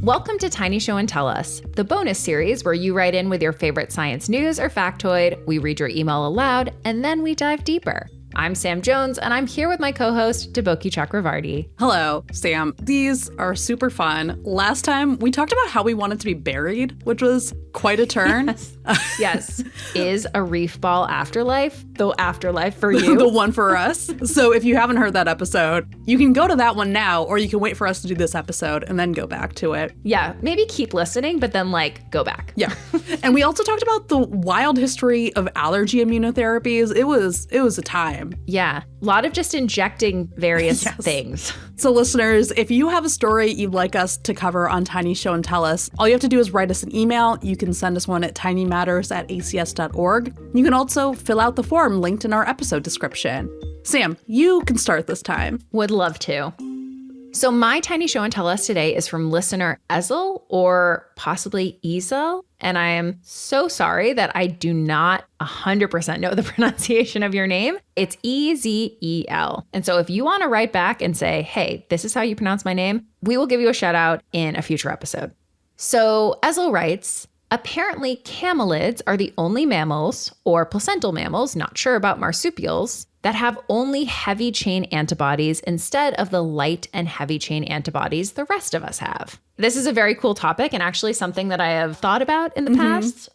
Welcome to Tiny Show and Tell Us, the bonus series where you write in with your favorite science news or factoid, we read your email aloud, and then we dive deeper. I'm Sam Jones, and I'm here with my co-host, Deboki Chakravarti. Hello, Sam. These are super fun. Last time, we talked about how we wanted to be buried, which was quite a turn. Yes. Is a reef ball afterlife the afterlife for you? The one for us. So if you haven't heard that episode, you can go to that one now, or you can wait for us to do this episode and then go back to it. Yeah, maybe keep listening, but then, go back. Yeah. And we also talked about the wild history of allergy immunotherapies. It was a time. Yeah, a lot of just injecting various things. So listeners, if you have a story you'd like us to cover on Tiny Show and Tell Us, all you have to do is write us an email. You can send us one at tinymatters@acs.org. You can also fill out the form linked in our episode description. Sam, you can start this time. Would love to. So my Tiny Show and Tell Us today is from listener Ezel, or possibly Ezel. And I am so sorry that I do not 100% know the pronunciation of your name. It's Ezel. And so if you want to write back and say, hey, this is how you pronounce my name, we will give you a shout out in a future episode. So Ezel writes, apparently camelids are the only mammals, or placental mammals, not sure about marsupials, that have only heavy chain antibodies instead of the light and heavy chain antibodies the rest of us have. This is a very cool topic and actually something that I have thought about in the past.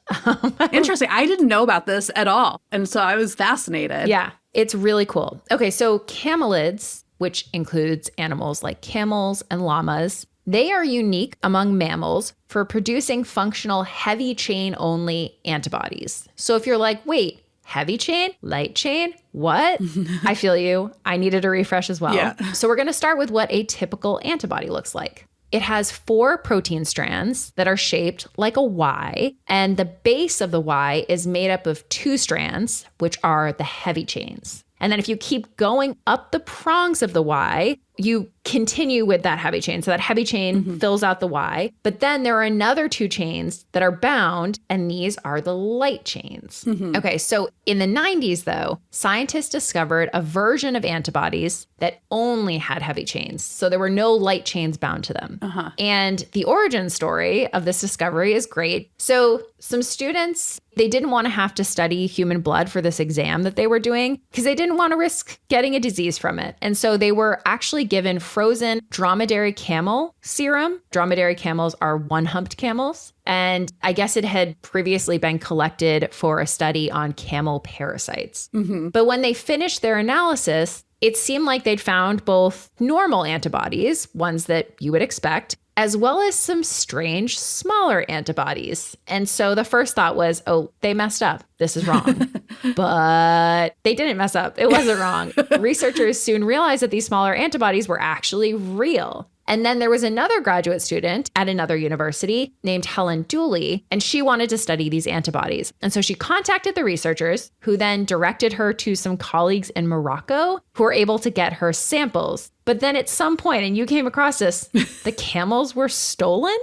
Interesting. I didn't know about this at all. And so I was fascinated. Yeah, it's really cool. Okay, so camelids, which includes animals like camels and llamas, they are unique among mammals for producing functional heavy chain only antibodies. So if you're like, wait, heavy chain, light chain, what? I feel you. I needed a refresh as well. Yeah. So we're going to start with what a typical antibody looks like. It has 4 protein strands that are shaped like a Y, and the base of the Y is made up of 2 strands, which are the heavy chains. And then if you keep going up the prongs of the Y, you continue with that heavy chain. So that heavy chain fills out the Y. But then there are another 2 chains that are bound, and these are the light chains. Okay, so in the 90s, though, scientists discovered a version of antibodies that only had heavy chains. So there were no light chains bound to them. And the origin story of this discovery is great. So some students, they didn't want to have to study human blood for this exam that they were doing because they didn't want to risk getting a disease from it. And so they were actually given frozen dromedary camel serum. Dromedary camels are one-humped camels. And I guess it had previously been collected for a study on camel parasites. But when they finished their analysis, it seemed like they'd found both normal antibodies, ones that you would expect, as well as some strange, smaller antibodies. And so the first thought was, oh, they messed up. This is wrong. But they didn't mess up. It wasn't wrong. Researchers soon realized that these smaller antibodies were actually real. And then there was another graduate student at another university named Helen Dooley, and she wanted to study these antibodies. And so she contacted the researchers, who then directed her to some colleagues in Morocco who were able to get her samples. But then at some point, and you came across this, the camels were stolen?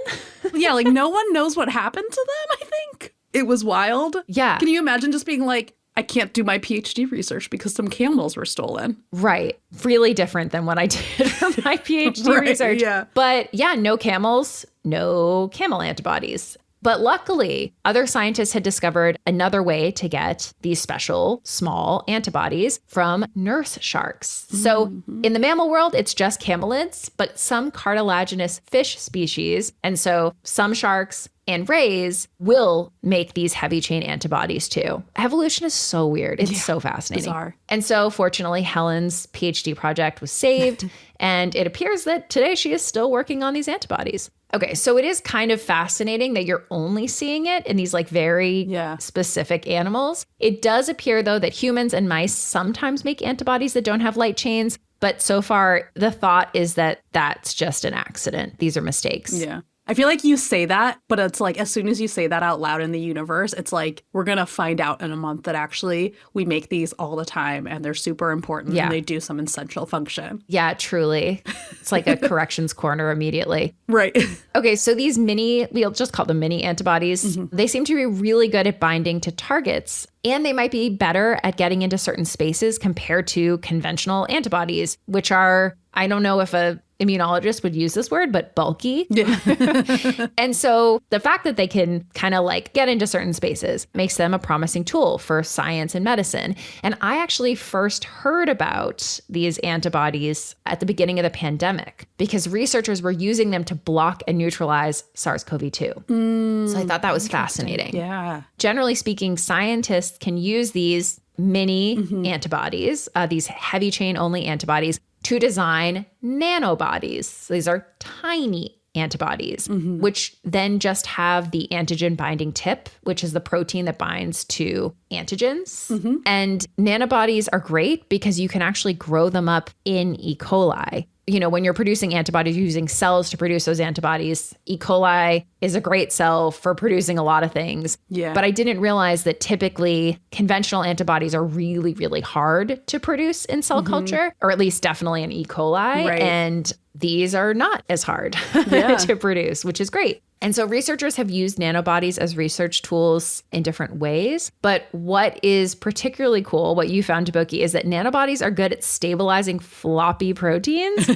Yeah, no one knows what happened to them, I think. It was wild. Yeah. Can you imagine just being like, I can't do my PhD research because some camels were stolen. Right. Really different than what I did for my PhD research. Yeah. But yeah, no camels, no camel antibodies. But luckily, other scientists had discovered another way to get these special small antibodies from nurse sharks. So in the mammal world, it's just camelids, but some cartilaginous fish species, and so some sharks and rays will make these heavy chain antibodies too. Evolution is so weird. It's so fascinating. Bizarre. And so fortunately, Helen's PhD project was saved, and it appears that today she is still working on these antibodies. Okay, so it is kind of fascinating that you're only seeing it in these very specific animals. It does appear, though, that humans and mice sometimes make antibodies that don't have light chains. But so far, the thought is that that's just an accident. These are mistakes. Yeah. I feel like you say that, but it's as soon as you say that out loud in the universe, it's we're going to find out in a month that actually we make these all the time and they're super important and they do some essential function. Yeah, truly. It's like a corrections corner immediately. Right. Okay, so these we'll just call them mini antibodies, they seem to be really good at binding to targets. And they might be better at getting into certain spaces compared to conventional antibodies, which are, I don't know if a immunologists would use this word, but bulky. Yeah. And so the fact that they can kind of like get into certain spaces makes them a promising tool for science and medicine. And I actually first heard about these antibodies at the beginning of the pandemic because researchers were using them to block and neutralize SARS-CoV-2. So I thought that was fascinating. Yeah. Generally speaking, scientists can use these mini antibodies, these heavy chain only antibodies, to design nanobodies. These are tiny antibodies, which then just have the antigen binding tip, which is the protein that binds to antigens. And nanobodies are great because you can actually grow them up in E. coli. You know, when you're producing antibodies, you're using cells to produce those antibodies. E. coli is a great cell for producing a lot of things. Yeah. But I didn't realize that typically conventional antibodies are really, really hard to produce in cell culture, or at least definitely in E. coli. Right. And these are not as hard to produce, which is great. And so researchers have used nanobodies as research tools in different ways. But what is particularly cool, what you found, Taboki, is that nanobodies are good at stabilizing floppy proteins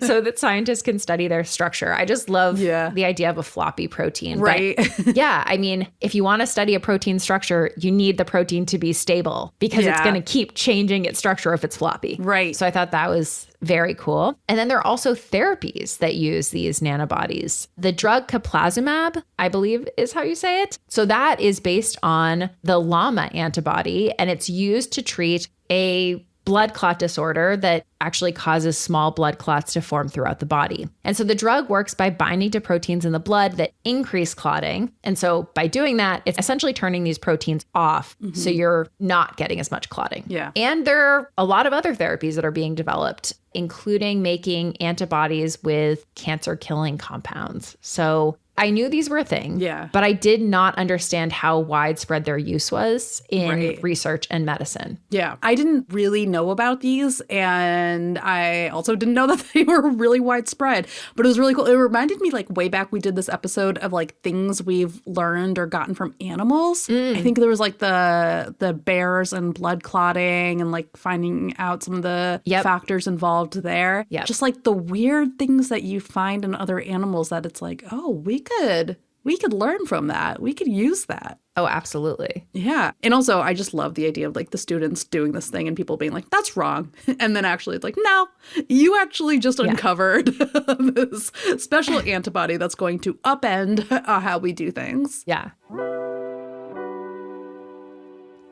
so that scientists can study their structure. I just love the idea of a floppy protein. Right. But yeah, I mean, if you want to study a protein structure, you need the protein to be stable because it's going to keep changing its structure if it's floppy. Right. So I thought that was very cool. And then there are also therapies that use these nanobodies. The drug caplazumab, I believe is how you say it. So that is based on the llama antibody, and it's used to treat a blood clot disorder that actually causes small blood clots to form throughout the body. And so the drug works by binding to proteins in the blood that increase clotting. And so by doing that, it's essentially turning these proteins off so you're not getting as much clotting. Yeah. And there are a lot of other therapies that are being developed, including making antibodies with cancer-killing compounds. So I knew these were a thing, but I did not understand how widespread their use was in research and medicine. Yeah, I didn't really know about these, and I also didn't know that they were really widespread, but it was really cool. It reminded me, like, way back we did this episode of, like, things we've learned or gotten from animals. I think there was, like, the bears and blood clotting and, like, finding out some of the factors involved there. Just, like, the weird things that you find in other animals that it's like, oh, we could learn from that. We could use that. Oh, absolutely. Yeah. And also, I just love the idea of like the students doing this thing and people being like, that's wrong. And then actually it's like, no, you actually just uncovered this special antibody that's going to upend how we do things. Yeah.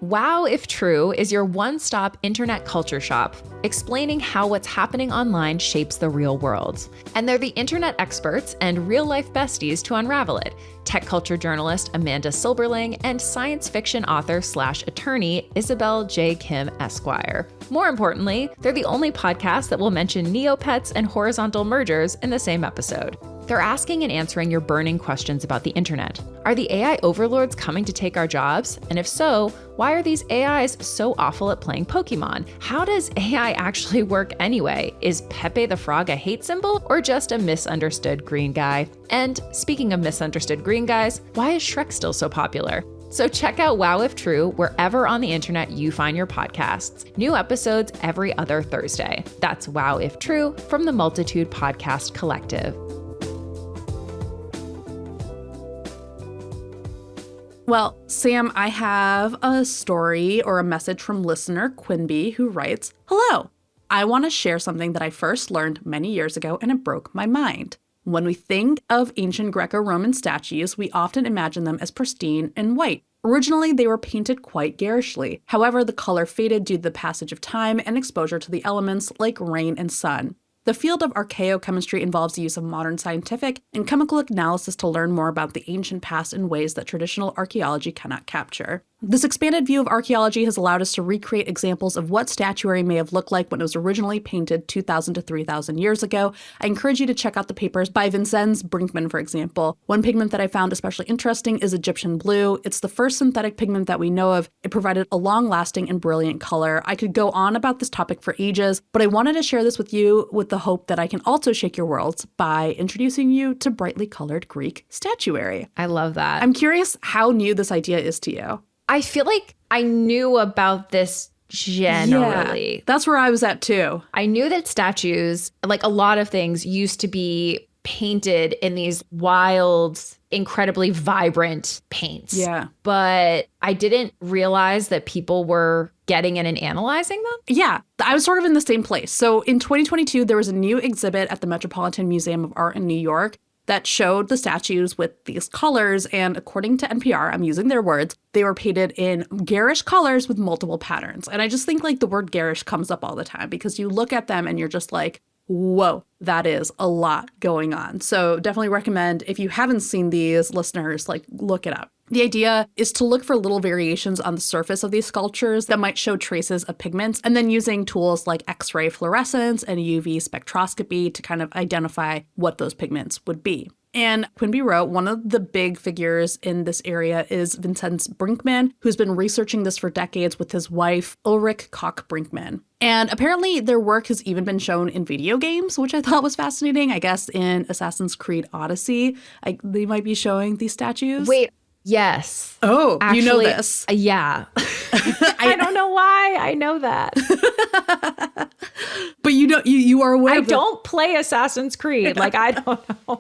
Wow If True is your one-stop internet culture shop, explaining how what's happening online shapes the real world. And they're the internet experts and real-life besties to unravel it. Tech culture journalist Amanda Silberling and science fiction author/attorney Isabel J. Kim Esquire. More importantly, they're the only podcast that will mention Neopets and horizontal mergers in the same episode. They're asking and answering your burning questions about the internet. Are the AI overlords coming to take our jobs? And if so, why are these AIs so awful at playing Pokemon? How does AI actually work anyway? Is Pepe the Frog a hate symbol or just a misunderstood green guy? And speaking of misunderstood green guys, why is Shrek still so popular? So check out Wow If True wherever on the internet you find your podcasts. New episodes every other Thursday. That's Wow If True from the Multitude Podcast Collective. Well, Sam, I have a story or a message from listener Quinby who writes, "Hello, I want to share something that I first learned many years ago and it broke my mind. When we think of ancient Greco-Roman statues, we often imagine them as pristine and white. Originally, they were painted quite garishly. However, the color faded due to the passage of time and exposure to the elements like rain and sun. The field of archaeochemistry involves the use of modern scientific and chemical analysis to learn more about the ancient past in ways that traditional archaeology cannot capture. This expanded view of archaeology has allowed us to recreate examples of what statuary may have looked like when it was originally painted 2,000 to 3,000 years ago. I encourage you to check out the papers by Vincenz Brinkmann, for example. One pigment that I found especially interesting is Egyptian blue. It's the first synthetic pigment that we know of. It provided a long-lasting and brilliant color. I could go on about this topic for ages, but I wanted to share this with you with the hope that I can also shake your worlds by introducing you to brightly colored Greek statuary." I love that. I'm curious how new this idea is to you. I feel like I knew about this generally. Yeah, that's where I was at too. I knew that statues, like a lot of things, used to be painted in these wild, incredibly vibrant paints. Yeah. But I didn't realize that people were getting in and analyzing them. Yeah, I was sort of in the same place. So in 2022, there was a new exhibit at the Metropolitan Museum of Art in New York that showed the statues with these colors. And according to NPR, I'm using their words, they were painted in garish colors with multiple patterns. And I just think like the word garish comes up all the time because you look at them and you're just like, whoa, that is a lot going on. So definitely recommend, if you haven't seen these, listeners, like look it up. The idea is to look for little variations on the surface of these sculptures that might show traces of pigments, and then using tools like X-ray fluorescence and UV spectroscopy to kind of identify what those pigments would be. And Quimby wrote, one of the big figures in this area is Vincenz Brinkmann, who's been researching this for decades with his wife, Ulrich Koch-Brinkmann. And apparently their work has even been shown in video games, which I thought was fascinating. I guess in Assassin's Creed Odyssey, they might be showing these statues. Wait. Yes. Oh, actually, you know this. Yeah. I don't know why I know that. But you are aware. I don't play Assassin's Creed. Like, I don't know.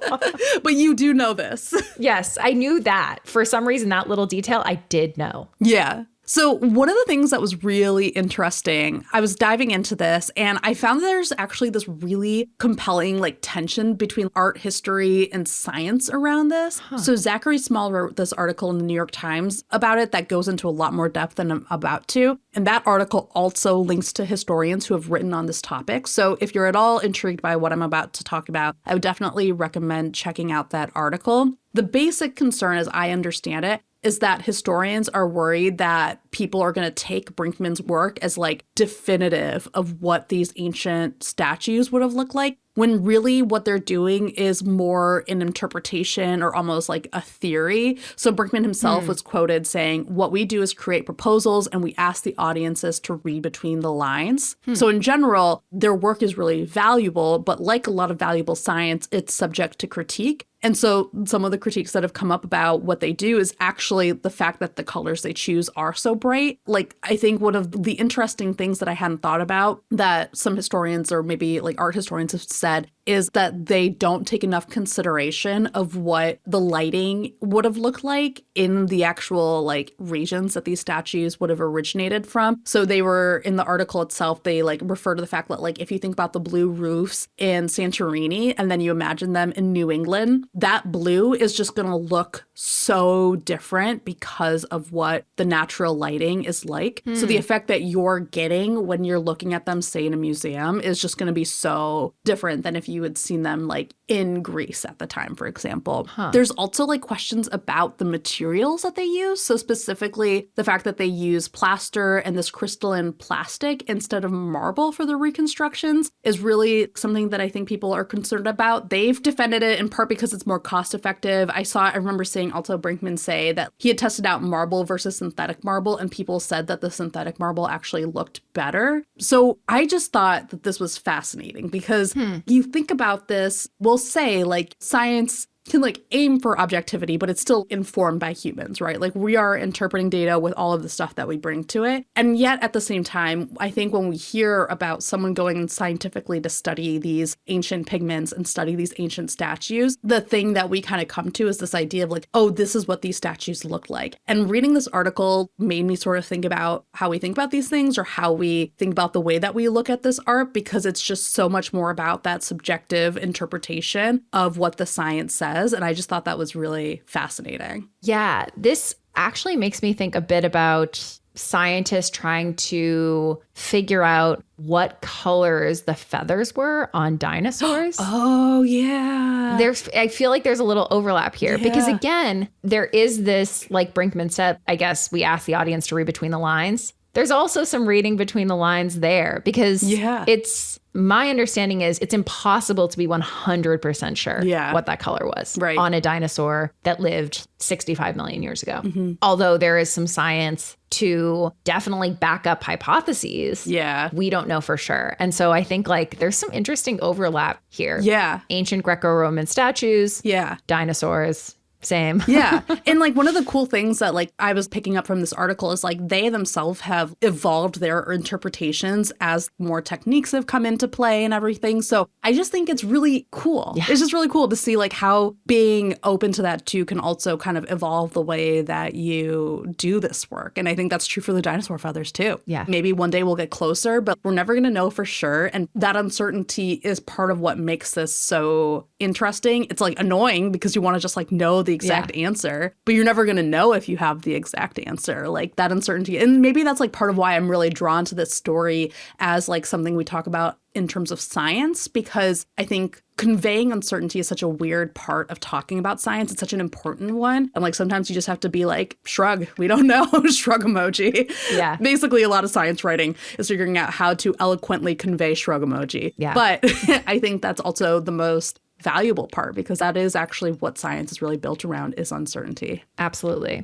But you do know this. Yes, I knew that. For some reason, that little detail I did know. Yeah. So one of the things that was really interesting, I was diving into this and I found that there's actually this really compelling like tension between art history and science around this. So Zachary Small wrote this article in the New York Times about it that goes into a lot more depth than I'm about to. And that article also links to historians who have written on this topic. So if you're at all intrigued by what I'm about to talk about, I would definitely recommend checking out that article. The basic concern, as I understand it, is that historians are worried that people are going to take Brinkmann's work as like definitive of what these ancient statues would have looked like, when really what they're doing is more an interpretation or almost like a theory. So Brinkmann himself was quoted saying, what we do is create proposals and we ask the audiences to read between the lines. So in general, their work is really valuable, but like a lot of valuable science, it's subject to critique. And so some of the critiques that have come up about what they do is actually the fact that the colors they choose are so bright. Like, I think one of the interesting things that I hadn't thought about that some historians or maybe like art historians have said is that they don't take enough consideration of what the lighting would have looked like in the actual like regions that these statues would have originated from. So they were in the article itself, they like refer to the fact that like if you think about the blue roofs in Santorini and then you imagine them in New England, that blue is just going to look so different because of what the natural lighting is like. So the effect that you're getting when you're looking at them, say in a museum, is just going to be so different than if you had seen them like in Greece at the time, for example. There's also like questions about the materials that they use. So specifically the fact that they use plaster and this crystalline plastic instead of marble for the reconstructions is really something that I think people are concerned about. They've defended it in part because it's more cost effective. I remember seeing also Brinkmann say that he had tested out marble versus synthetic marble and people said that the synthetic marble actually looked better. So I just thought that this was fascinating because you think about this, we'll say like science can like aim for objectivity, but it's still informed by humans, right? Like we are interpreting data with all of the stuff that we bring to it. And yet at the same time, I think when we hear about someone going scientifically to study these ancient pigments and study these ancient statues, the thing that we kind of come to is this idea of like, oh, this is what these statues look like. And reading this article made me sort of think about how we think about these things or how we think about the way that we look at this art, because it's just so much more about that subjective interpretation of what the science says. And I just thought that was really fascinating. Yeah, this actually makes me think a bit about scientists trying to figure out what colors the feathers were on dinosaurs. Oh, yeah. I feel like there's a little overlap here because, again, there is this, like Brinkmann said, I guess we asked the audience to read between the lines. There's also some reading between the lines there because it's my understanding is it's impossible to be 100% sure what that color was on a dinosaur that lived 65 million years ago. Although there is some science to definitely back up hypotheses. We don't know for sure. And so I think like there's some interesting overlap here. Ancient Greco-Roman statues, dinosaurs, Same. Yeah. And like one of the cool things that like I was picking up from this article is like they themselves have evolved their interpretations as more techniques have come into play and everything. So I just think it's really cool. Yeah. It's just really cool to see like how being open to that too can also kind of evolve the way that you do this work. And I think that's true for the dinosaur feathers too. Yeah. Maybe one day we'll get closer, but we're never going to know for sure. And that uncertainty is part of what makes this so interesting. It's like annoying because you want to just like know the exact answer, but you're never going to know if you have the exact answer, like that uncertainty. And maybe that's like part of why I'm really drawn to this story as like something we talk about in terms of science, because I think conveying uncertainty is such a weird part of talking about science. It's such an important one. And like sometimes you just have to be like, shrug, we don't know, shrug emoji. Yeah. Basically, a lot of science writing is figuring out how to eloquently convey shrug emoji. Yeah. But I think that's also the most valuable part, because that is actually what science is really built around, is uncertainty. Absolutely.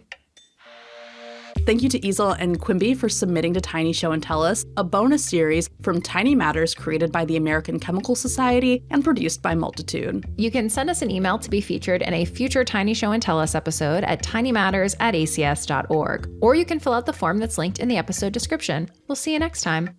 Thank you to Easel and Quimby for submitting to Tiny Show and Tell Us, a bonus series from Tiny Matters created by the American Chemical Society and produced by Multitude. You can send us an email to be featured in a future Tiny Show and Tell Us episode at tinymatters@acs.org, or you can fill out the form that's linked in the episode description. We'll see you next time.